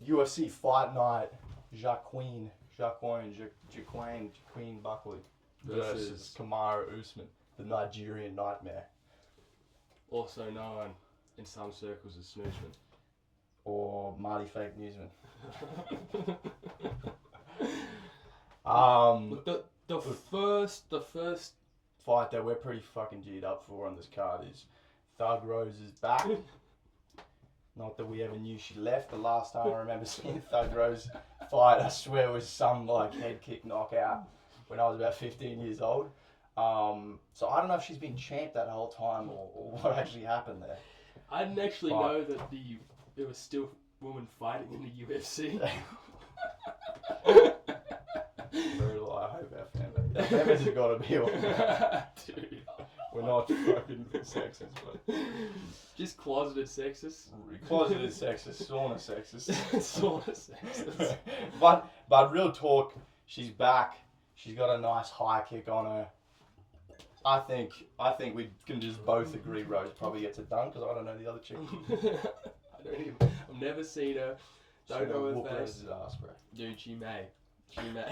UFC Fight Night, Joaquin Buckley versus Kamaru Usman, the Nigerian Nightmare. Also known in some circles as Snoozeman. Or Marty Fake Newsman. The first fight that we're pretty fucking G'd up for on this card is Thug Rose is back. Not that we ever knew she left. The last time I remember seeing Thug Rose fight, I swear, was some like head kick knockout when I was about 15 years old. So I don't know if she's been champ that whole time or what actually happened there. I didn't actually know that there was still women fighting in the UFC. Brutal. I hope our families have got to be on that. Dude. We're not fucking sexist, but just closeted sexist. Closeted sexist, sauna sexist. Sauna sexist. But real talk, she's back. She's got a nice high kick on her. I think we can just both agree Rose probably gets it done because I don't know the other chick. I've never seen her. Don't know her face. Rose's ass, bro. Dude, she may.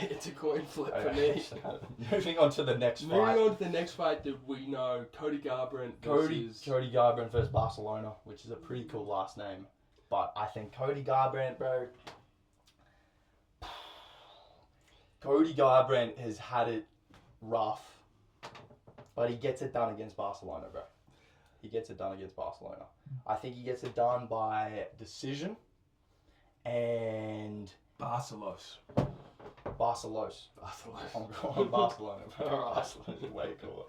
It's a coin flip for me. Moving on to the next fight. Moving on to the next fight that we know, Cody Garbrandt versus... Cody Garbrandt versus Barcelona, which is a pretty cool last name. But I think Cody Garbrandt, bro... Cody Garbrandt has had it rough, but he gets it done against Barcelona, bro. He gets it done against Barcelona. I think he gets it done by decision and... Barcelos. I'm going Barcelona, bro. Barcelona's way cooler.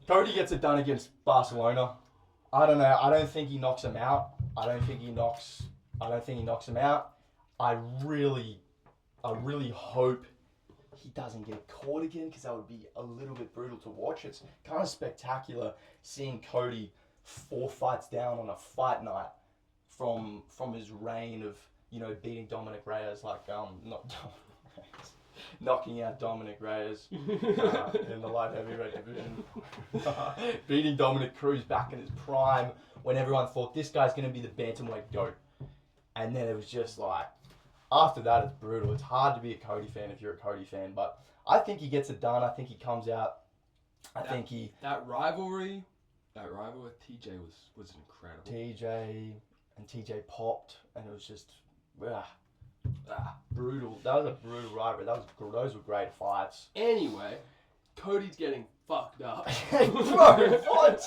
Cody gets it done against Barcelona. I don't know. I don't think he knocks him out. I don't think he knocks him out. I really hope he doesn't get caught again because that would be a little bit brutal to watch. It's kind of spectacular seeing Cody 4 fights down on a fight night from his reign of, beating Dominic Reyes, knocking out Dominic Reyes in the light heavyweight division. Beating Dominic Cruz back in his prime when everyone thought this guy's going to be the bantamweight GOAT. And then it was just like, after that it's brutal. It's hard to be a Cody fan if you're a Cody fan, but I think he gets it done. I think he comes out. That rivalry with TJ was incredible. TJ popped, and it was just brutal. That was a brutal rivalry. Those were great fights. Anyway, Cody's getting fucked up. Bro, what?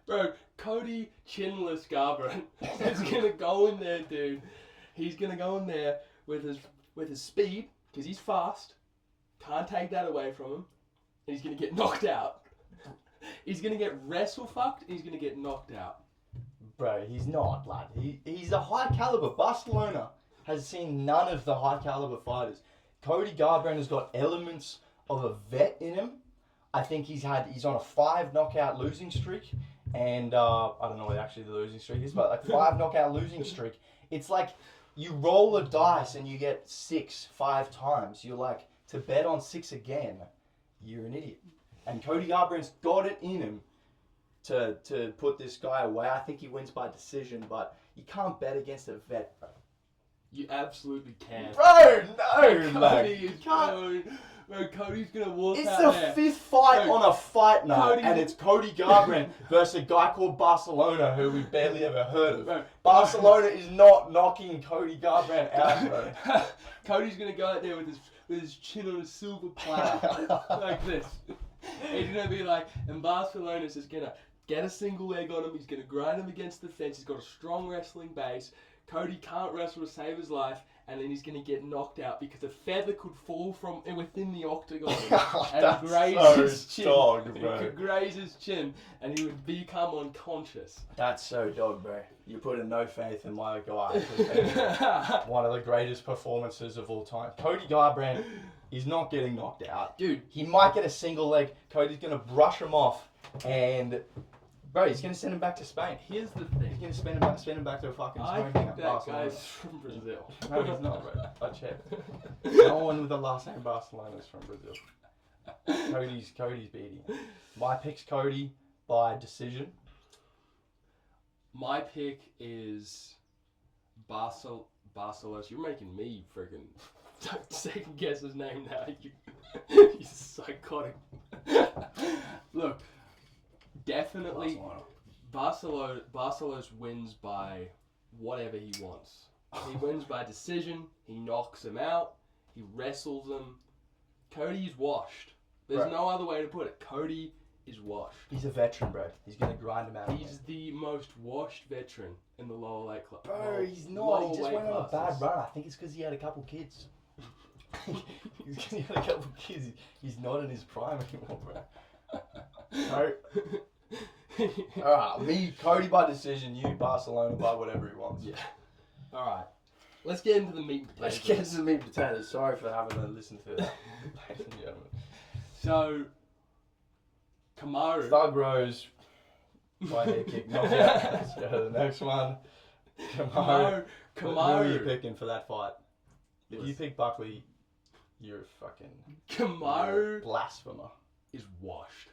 Bro, Cody Chinless Garbrandt is gonna go in there, dude. He's gonna go in there with his speed, because he's fast. Can't take that away from him. And he's gonna get knocked out. He's gonna get wrestle fucked, and he's gonna get knocked out. Bro, he's not, lad. He's a high caliber. Barcelona has seen none of the high caliber fighters. Cody Garbrandt has got elements of a vet in him. I think he's on a 5 knockout losing streak, and I don't know what actually the losing streak is, but 5 knockout losing streak. It's like you roll a dice and you get 6 5 times. You're like, to bet on 6 again, you're an idiot. And Cody Garbrandt's got it in him to put this guy away. I think he wins by decision, but you can't bet against a vet, bro. You absolutely can. Bro, no, Cody's gonna walk it's out the there. 5th fight on a fight night, and it's Cody Garbrandt versus a guy called Barcelona, who we barely ever heard of. Bro, Barcelona is not knocking Cody Garbrandt out, bro. Cody's gonna go out there with his chin on a silver platter, like this. He's gonna be like, and Barcelona's just gonna get a single leg on him. He's gonna grind him against the fence. He's got a strong wrestling base. Cody can't wrestle to save his life, and then he's going to get knocked out because a feather could fall from within the octagon and graze his chin. It could graze his chin, and he would become unconscious. That's so dog, bro. You're putting no faith in my guy. One of the greatest performances of all time. Cody Garbrandt is not getting knocked out. Dude. He might get a single leg. Cody's going to brush him off, and... Bro, he's going to send him back to Spain. Here's the thing. He's going to send him back to a fucking Spain. I think that guy's from Brazil. No, he's not, bro. I checked. No one with the last name Barcelona is from Brazil. Cody's beating. My pick's Cody by decision. My pick is Barcelos. You're making me freaking second guess his name now. He's psychotic. Look, definitely Barcelos wins by whatever he wants. He wins by decision. He knocks him out. He wrestles him. Cody's washed. There's no other way to put it. Cody is washed. He's a veteran, bro. He's going to grind him out. He's the most washed veteran in the lower weight class. Bro, he's not. He just went on a bad run. I think it's because he had a couple kids. He had a couple kids. He's not in his prime anymore, bro. So, alright, me, Cody by decision, you, Barcelona by whatever he wants. Yeah. Alright. Let's get into the meat and potatoes. Let's get into the meat and potatoes. Sorry for having to listen to that, ladies and gentlemen. So, Kamaru. Thug Rose by head kick. Knock out. Let's go to the next one. Kamaru. Who are you picking for that fight? If you pick Buckley, you're a fucking Kamaru blasphemer. Is washed.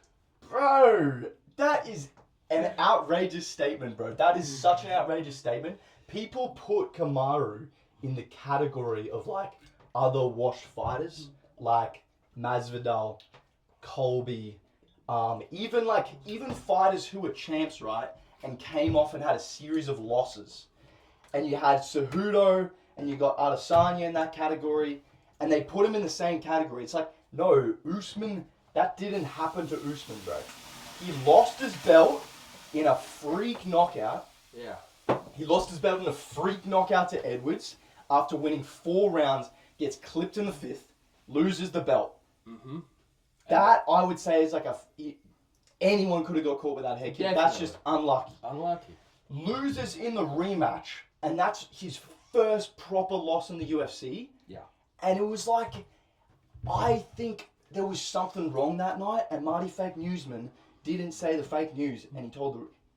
Bro, that is an outrageous statement, bro. That is such an outrageous statement. People put Kamaru in the category of like other washed fighters, like Masvidal, Colby, even fighters who were champs, right, and came off and had a series of losses. And you had Cejudo, and you got Adesanya in that category, and they put him in the same category. It's like, no, Usman, that didn't happen to Usman, bro. He lost his belt in a freak knockout. Yeah. He lost his belt in a freak knockout to Edwards after winning 4 rounds, gets clipped in the 5th, loses the belt. Mm-hmm. That, I would say, is like anyone could have got caught with that head kick. Definitely. That's just unlucky. Unlucky. Loses in the rematch, and that's his first proper loss in the UFC. Yeah. And it was like, I think there was something wrong that night, and Marty Fake Newsman didn't say the fake news, and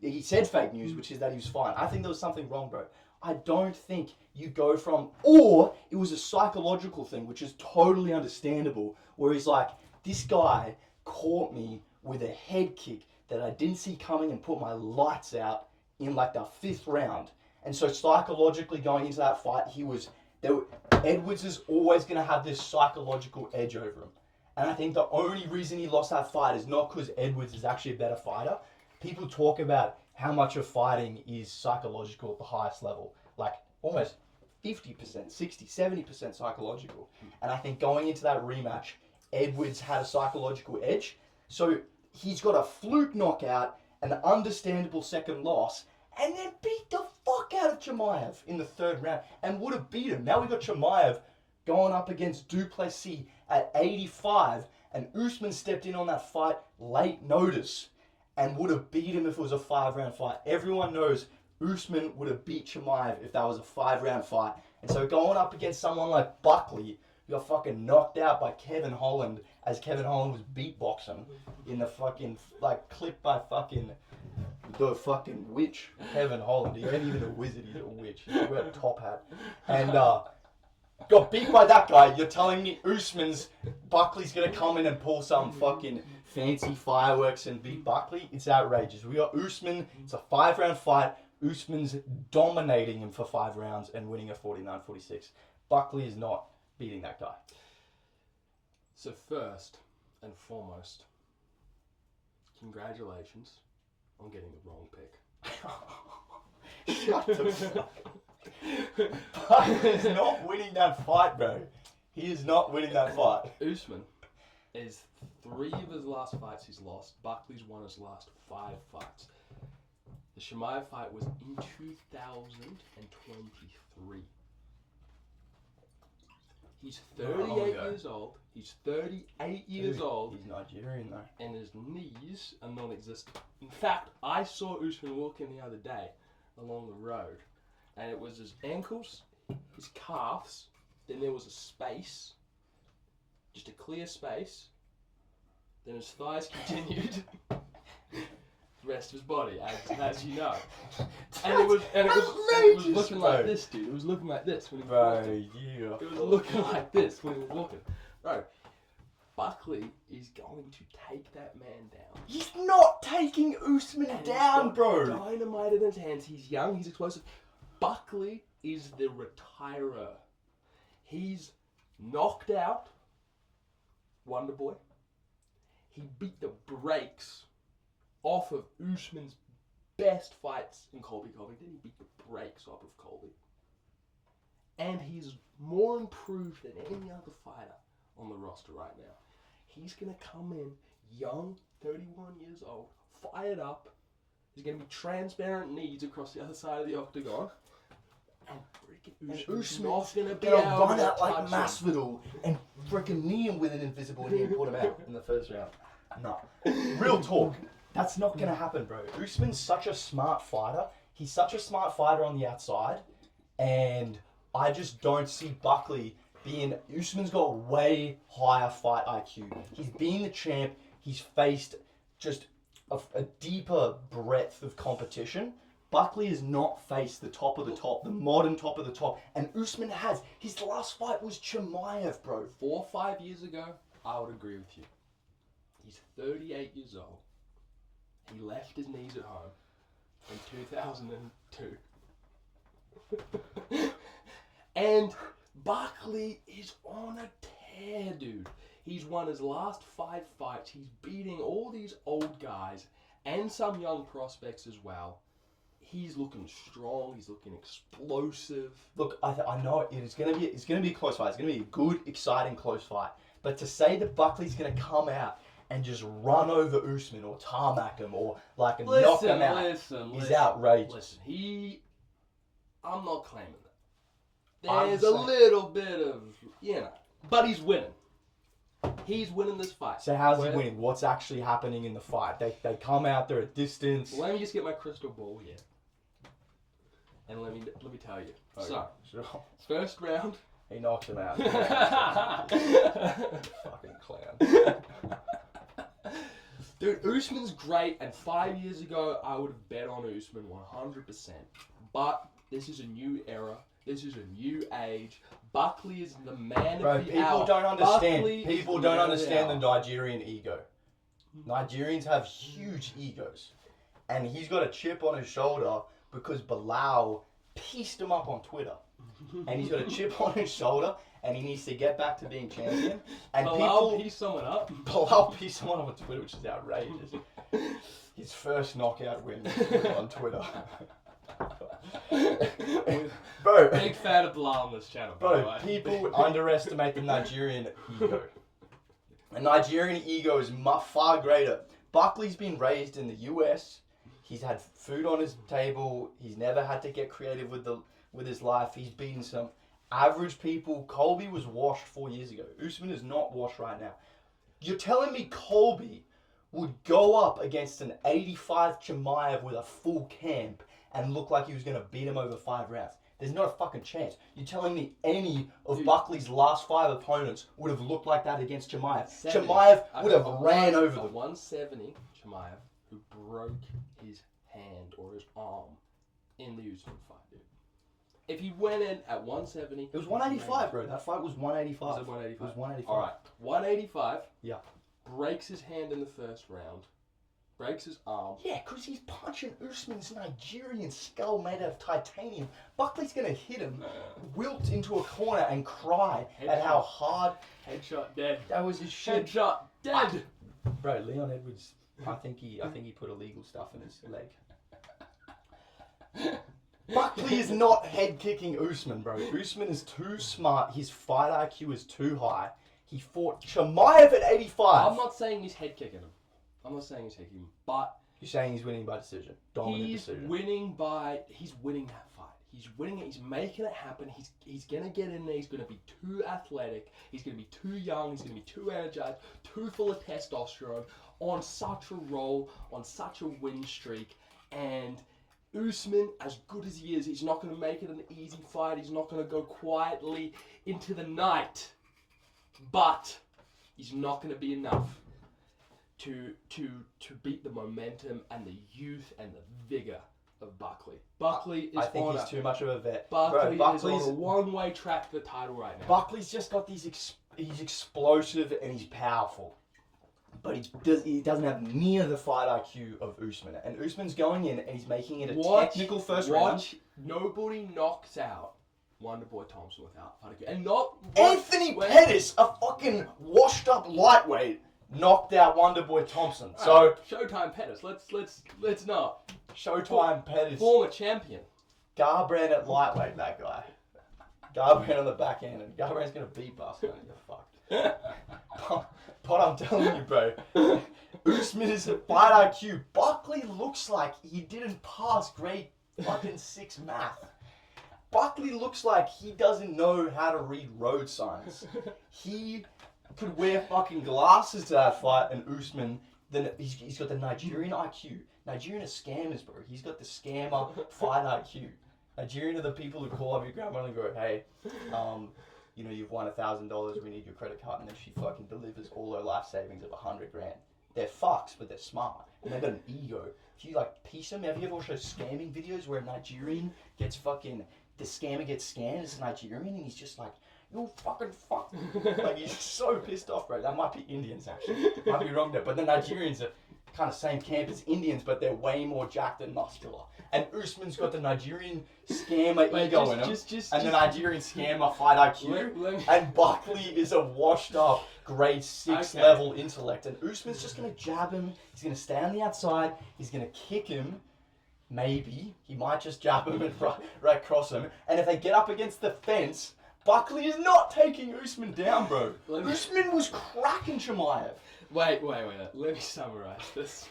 he said fake news, which is that he was fine. I think there was something wrong, bro. I don't think you go from, or it was a psychological thing, which is totally understandable, where he's like, this guy caught me with a head kick that I didn't see coming and put my lights out in like the 5th round. And so psychologically going into that fight, Edwards is always going to have this psychological edge over him. And I think the only reason he lost that fight is not because Edwards is actually a better fighter. People talk about how much of fighting is psychological at the highest level. Like almost 50%, 60, 70% psychological. And I think going into that rematch, Edwards had a psychological edge. So he's got a fluke knockout, an understandable second loss, and then beat the fuck out of Chimaev in the 3rd round and would have beat him. Now we got Chimaev going up against Duplessis at 85, and Usman stepped in on that fight late notice and would have beat him if it was a 5-round fight. Everyone knows Usman would have beat Chimaev if that was a 5-round fight. And so going up against someone like Buckley, who got fucking knocked out by Kevin Holland as Kevin Holland was beatboxing in the fucking, like, clip by the fucking witch, Kevin Holland. He ain't even a wizard, he's a witch. He wear a top hat. And got beat by that guy. You're telling me Buckley's gonna come in and pull some fucking fancy fireworks and beat Buckley? It's outrageous. We got Usman. It's a 5-round fight. Usman's dominating him for 5 rounds and winning a 49-46. Buckley is not beating that guy. So first and foremost, congratulations on getting the wrong pick. Shut the fuck. Buckley is not winning that fight, bro. He is not winning that fight. Usman is 3 of his last fights he's lost. Buckley's won his last 5 fights. The Chimaev fight was in 2023. He's 38 years old. He's 38 years old. He's Nigerian though. And his knees are non-existent. In fact, I saw Usman walking the other day along the road, and it was his ankles, his calves, then there was a space, just a clear space, then his thighs continued, the rest of his body, as you know. And it was looking like this, dude. It was looking like this when he was walking. Yeah. It was looking like this when he was walking. Bro, Buckley is going to take that man down. He's not taking Usman down, bro. Dynamite in his hands. He's young. He's explosive. Buckley is the retirer. He's knocked out Wonder Boy. He beat the brakes off of Usman's best fights in Colby Covington. He beat the brakes off of Colby. And he's more improved than any other fighter on the roster right now. He's going to come in young, 31 years old, fired up. There's going to be transparent knees across the other side of the octagon. And freaking Usman's not going to be able to run out touch like him. Masvidal and freaking knee him with an invisible knee and put him out in the first round. No. Real talk. That's not going to happen, bro. Usman's such a smart fighter. He's such a smart fighter on the outside. And I just don't see Buckley being... Usman's got way higher fight IQ. He's been the champ. He's faced just a deeper breadth of competition. Buckley has not faced the top of the top, the modern top of the top. And Usman has. His last fight was Chimaev, bro. 4 or 5 years ago, I would agree with you. He's 38 years old. He left his knees at home in 2002. And Buckley is on a tear, dude. He's won his last 5 fights. He's beating all these old guys and some young prospects as well. He's looking strong. He's looking explosive. Look, I know it's gonna be a close fight. It's gonna be a good, exciting, close fight. But to say that Buckley's gonna come out and just run over Usman or tarmac him or knock him out is outrageous. Listen, I'm not claiming that. There's a little bit of, but he's winning. He's winning this fight. So how's he winning? What's actually happening in the fight? They come out, they're at distance. Let me just get my crystal ball here. And let me tell you. Okay, So, sure. first round. He knocks him out. Fucking clown. Dude, Usman's great, and 5 years ago, I would have bet on Usman 100%. But this is a new era. This is a new age. Buckley is the man of the hour. People don't understand the Nigerian ego. Nigerians have huge egos. And he's got a chip on his shoulder because Belal pieced him up on Twitter. And he's got a chip on his shoulder and he needs to get back to being champion. And Belal pieced someone up? Belal pieced someone up on Twitter, which is outrageous. His first knockout win was on Twitter. Bro, big fan of Belal on this channel. Bro, people underestimate the Nigerian ego. The Nigerian ego is far greater. Buckley's been raised in the US. He's had food on his table. He's never had to get creative with his life. He's beaten some average people. Colby was washed 4 years ago. Usman is not washed right now. You're telling me Colby would go up against an 85 Chimaev with a full camp and look like he was going to beat him over 5 rounds? There's not a fucking chance. You're telling me any of Buckley's last 5 opponents would have looked like that against Chimaev? Chimaev would have ran over them. 170, Chimaev, who broke his hand or his arm in the Usman fight, dude. If he went in at 170... It was 185, bro. That fight was 185. Was it 185? It was 185. Alright, 185. Yeah. Breaks his hand in the first round. Breaks his arm. Yeah, because he's punching Usman's Nigerian skull made out of titanium. Buckley's going to hit him, wilt into a corner and cry at how hard... Headshot dead. That was his shit. Headshot dead. Bro, Leon Edwards, I think he put illegal stuff in his leg. Buckley is not head kicking Usman, bro. Usman is too smart. His fight IQ is too high. He fought Chimaev at 85. I'm not saying he's head kicking him. I'm not saying he's taking him, but... You're saying he's winning by decision. Dominant decision. He's winning that fight. He's winning it. He's making it happen. He's going to get in there. He's going to be too athletic. He's going to be too young. He's going to be too energized, too full of testosterone, on such a roll, on such a win streak. And Usman, as good as he is, he's not going to make it an easy fight. He's not going to go quietly into the night. But he's not going to be enough to beat the momentum and the youth and the vigor of Buckley. Buckley is I think he's too much of a vet. Buckley is on a one-way track to the title right now. Buckley's just got he's explosive and he's powerful. But he doesn't have near the fight IQ of Usman. And Usman's going in and he's making it a technical first round. Nobody knocks out Wonderboy Thompson without fight IQ. And not... Anthony Pettis, a fucking washed up lightweight, knocked out Wonderboy Thompson. So... Showtime Pettis. Let's not. Showtime Pettis. Former champion. Garbrandt at lightweight, that guy. Garbrandt on the back end, and Garbrandt's gonna beat Barcelona. You're fucked. But I'm telling you, bro, Usman is a fight IQ. Buckley looks like he didn't pass grade fucking 6 math. Buckley looks like he doesn't know how to read road signs. He could wear fucking glasses to that fight, and Usman, then he's got the Nigerian IQ. Nigerian are scammers, bro. He's got the scammer fight IQ. Nigerian are the people who call up your grandma and go, hey, you know, you've won $1,000, we need your credit card, and then she fucking delivers all her life savings of $100 grand. They're fucks, but they're smart, and they've got an ego. If you like piece them, have you ever watched those scamming videos where a Nigerian gets fucking, the scammer gets scammed as a Nigerian, and he's just like, you fucking fuck. Like, he's so pissed off, bro. That might be Indians, actually. Might be wrong there, but the Nigerians are kind of same camp as Indians, but they're way more jacked and muscular. And Usman's got the Nigerian scammer ego in him, and the Nigerian scammer fight IQ, and Buckley is a washed up grade 6 level intellect, and Usman's just going to jab him, he's going to stay on the outside, he's going to kick him, maybe, he might just jab him and right cross him, and if they get up against the fence, Buckley is not taking Usman down, bro. Usman was cracking Chimaev. Wait. Let me summarize this.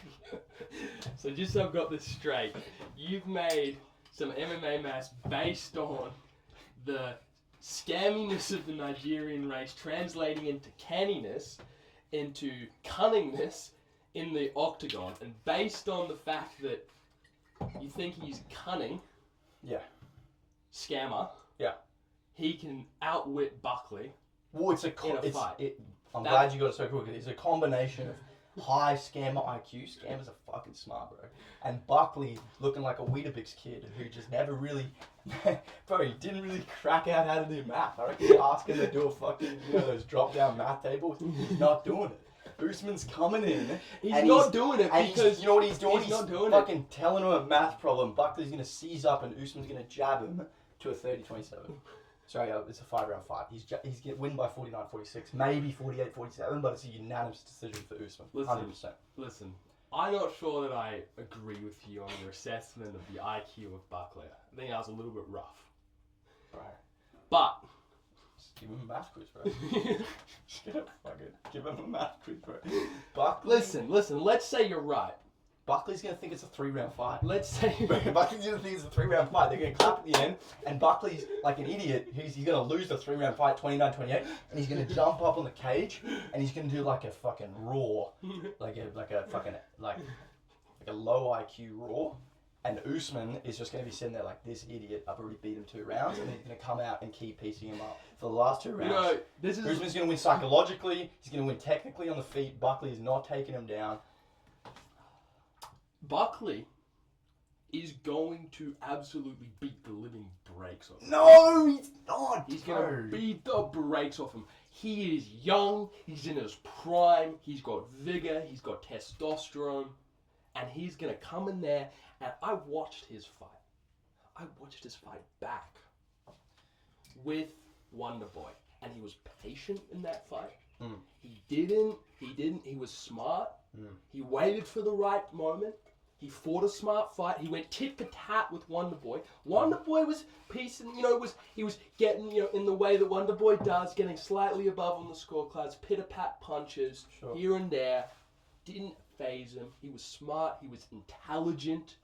So just so I've got this straight, you've made some MMA maths based on the scamminess of the Nigerian race translating into canniness, into cunningness in the octagon, and based on the fact that you think he's cunning, scammer, he can outwit Buckley. Well, it's a fight. I'm glad you got it so quick. It's a combination of high scammer IQ. Scammers are fucking smart, bro. And Buckley looking like a Weetabix kid who just never really, bro, he didn't really crack out how to do math. I reckon you ask him to do a fucking, those drop down math tables. He's not doing it. Usman's coming in. He's not doing it because you know what he's doing? He's not doing fucking it. Telling him a math problem. Buckley's going to seize up and Usman's going to jab him to a 30-27. Sorry, it's a 5-round fight. He's get win by 49-46, maybe 48-47, but it's a unanimous decision for Usman. 100%. Listen, I'm not sure that I agree with you on your assessment of the IQ of Buckley. I think that was a little bit rough. Bro. But just give him a math quiz, bro. Give him a math quiz, bro. Buckley. Listen. Let's say you're right. Buckley's going to think it's a 3-round fight. Let's say... Buckley's going to think it's a 3-round fight. They're going to clap at the end, and Buckley's like an idiot. He's going to lose the 3-round fight 29-28, and he's going to jump up on the cage, and he's going to do like a fucking roar. Like a low IQ roar. And Usman is just going to be sitting there like, this idiot, I've already beat him 2 rounds, and then he's going to come out and keep piecing him up for the last 2 rounds. Usman's going to win psychologically, he's going to win technically on the feet. Buckley is not taking him down. Buckley is going to absolutely beat the living brakes off him. No, he's not. He's going to beat the brakes off him. He is young. He's in his prime. He's got vigor. He's got testosterone. And he's going to come in there. And I watched his fight. I watched his fight back with Wonderboy. And he was patient in that fight. He was smart. He waited for the right moment. He fought a smart fight. He went tit for tat with Wonderboy. Wonderboy was piecing, he was getting, in the way that Wonderboy does, getting slightly above on the scorecards, pitter-pat punches here and there. Didn't phase him. He was smart. He was intelligent.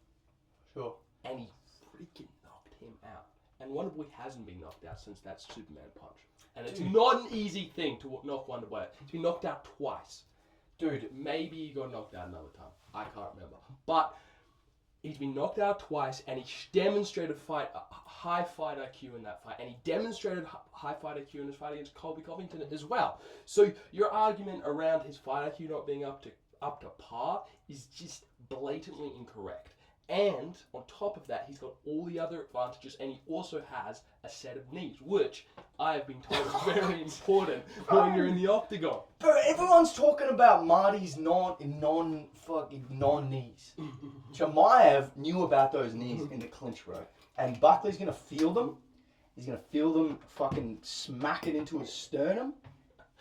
And he freaking knocked him out. And Wonderboy hasn't been knocked out since that Superman punch. And it's not an easy thing to knock Wonderboy out. He's been knocked out twice. Dude, maybe he got knocked out another time. I can't remember. But he's been knocked out twice, and he demonstrated high fight IQ in that fight. And he demonstrated high fight IQ in his fight against Colby Covington as well. So your argument around his fight IQ not being up to par is just blatantly incorrect. And on top of that, he's got all the other advantages, and he also has a set of knees, which I have been told is very important when you're in the octagon. Bro, everyone's talking about Marty's non-knees. Chimaev knew about those knees in the clinch, bro. And Buckley's gonna feel them. He's gonna feel them fucking smack it into his sternum.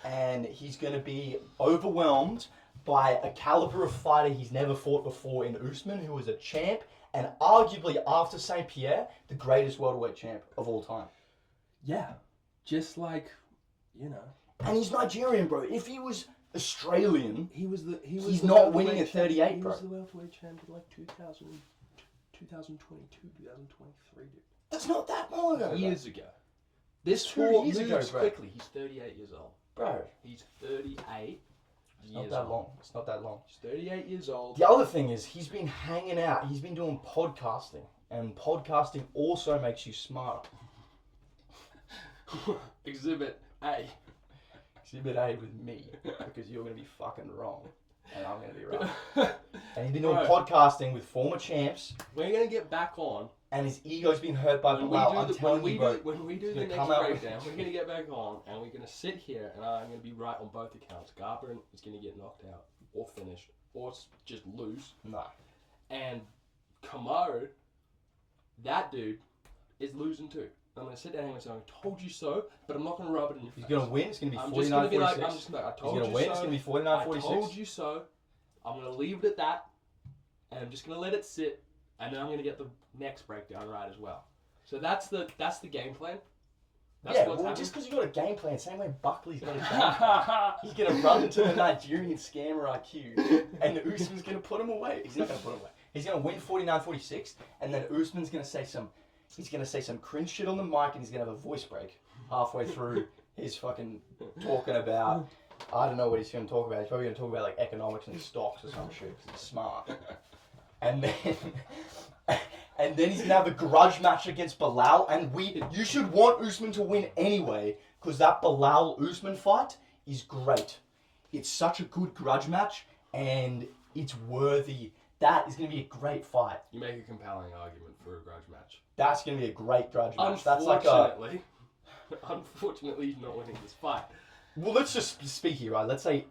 And he's gonna be overwhelmed by a caliber of fighter he's never fought before in Usman, who was a champ, and arguably after St. Pierre, the greatest welterweight champ of all time. Yeah, just like, you know. And he's Nigerian, bro. If he was Australian, he's not winning at 38, bro. He was the welterweight champ in like 2022, 2023, dude. That's not that long ago. Years ago. This 2 sport years ago, moves bro. quickly. He's 38 years old. Bro. He's 38 It's not that long. It's not that long. He's 38 years old. The other thing is, he's been hanging out. He's been doing podcasting. And podcasting also makes you smarter. Exhibit A. Exhibit A with me. Because you're going to be fucking wrong. And I'm going to be right. And he's been doing podcasting with former champs. We're going to get back on. And his ego's been hurt by Belal. I'm telling you, bro. When we do the next breakdown, we're going to get back on. And we're going to sit here. And I'm going to be right on both accounts. Garbrandt is going to get knocked out. Or finished. Or just lose. No. And Kamaru, that dude, is losing too. I'm going to sit down here and say, I told you so, but I'm not going to rub it in your face. He's going to win. It's going to be 49-46. He's going to win. It's going to be 49-46. I told you so. I'm going to leave it at that. And I'm just going to let it sit. And then I'm going to get the next breakdown right as well. So that's the game plan. That's yeah, what's well, happening. just because you got a game plan, same way Buckley's got a game plan. He's going to run into the Nigerian scammer IQ, and Usman's going to put him away. He's not going to put him away. He's going to win 49-46, and then Usman's going to say some cringe shit on the mic, and he's going to have a voice break halfway through his fucking talking about, I don't know what he's going to talk about. He's probably going to talk about like economics and stocks or some shit, because he's smart. And then he's going to have a grudge match against Belal, and you should want Usman to win anyway, because that Belal-Usman fight is great. It's such a good grudge match, and it's worthy. That is going to be a great fight. You make a compelling argument for a grudge match. That's going to be a great grudge match. Unfortunately, he's not winning this fight. Well, let's just speak here, right? Let's say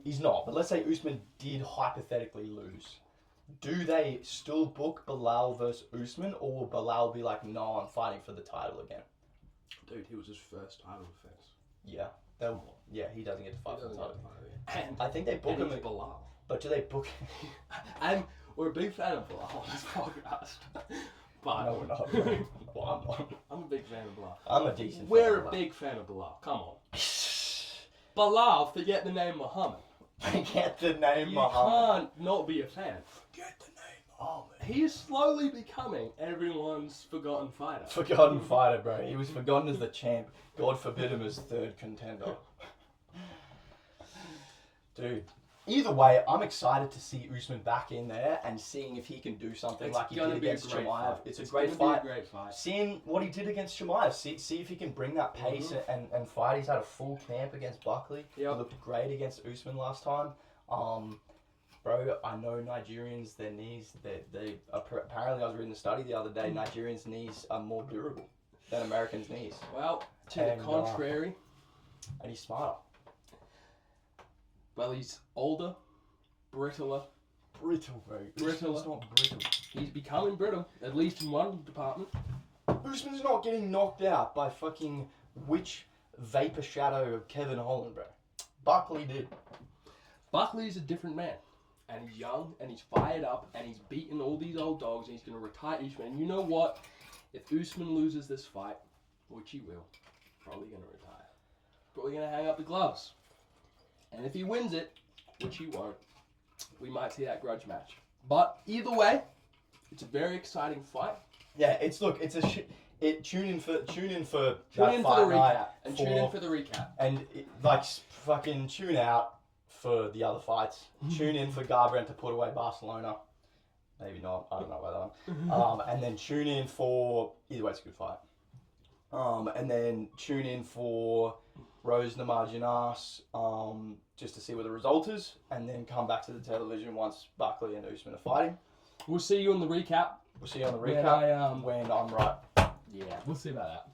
he's not, but let's say Usman did hypothetically lose. Do they still book Belal versus Usman, or will Belal be like, no, I'm fighting for the title again? Dude, he was his first title defense. Yeah. He doesn't get to fight for the title. And I think they book him. Belal. But do they book We're a big fan of Belal on this podcast. But no, we're not. Well, I'm not. I'm a big fan of Belal. I'm a decent fan We're of a big fan of Belal. Come on. Belal, forget the name Muhammad. Forget the name You Muhammad. can't not be a fan. Forget the name Muhammad. He is slowly becoming everyone's forgotten fighter. Forgotten fighter, bro. He was forgotten as the champ. God forbid him as third contender. Dude. Either way, I'm excited to see Usman back in there and seeing if he can do something like he did against Chimaev. It's a great fight. Seeing what he did against Chimaev, see if he can bring that pace and fight. He's had a full camp against Buckley. Yep. He looked great against Usman last time. Bro, I know Nigerians, their knees, they apparently I was reading a study the other day, Nigerians' knees are more durable than Americans' knees. Well, to the contrary. And he's smarter. Well, he's older, brittler. Brittle, bro. Brittle. It's not brittle. He's becoming brittle, at least in one department. Usman's not getting knocked out by fucking witch vapor shadow of Kevin Holland, bro. Buckley did. Buckley's a different man. And he's young, and he's fired up, and he's beaten all these old dogs, and he's going to retire Usman. And you know what? If Usman loses this fight, which he will, probably going to retire. Probably going to hang up the gloves. And if he wins it, which he won't, we might see that grudge match. But either way, it's a very exciting fight. Yeah, tune in for Tune in for the recap. And tune in for the recap. And fucking tune out for the other fights. Tune in for Garbrandt to put away Barcelona. Maybe not. I don't know about that one. And then tune in for either way, it's a good fight. And then tune in for Rose Namajunas, just to see what the result is, and then come back to the television once Buckley and Usman are fighting. We'll see you on the recap. We'll see you on the When recap when I'm right. Yeah, we'll see about that.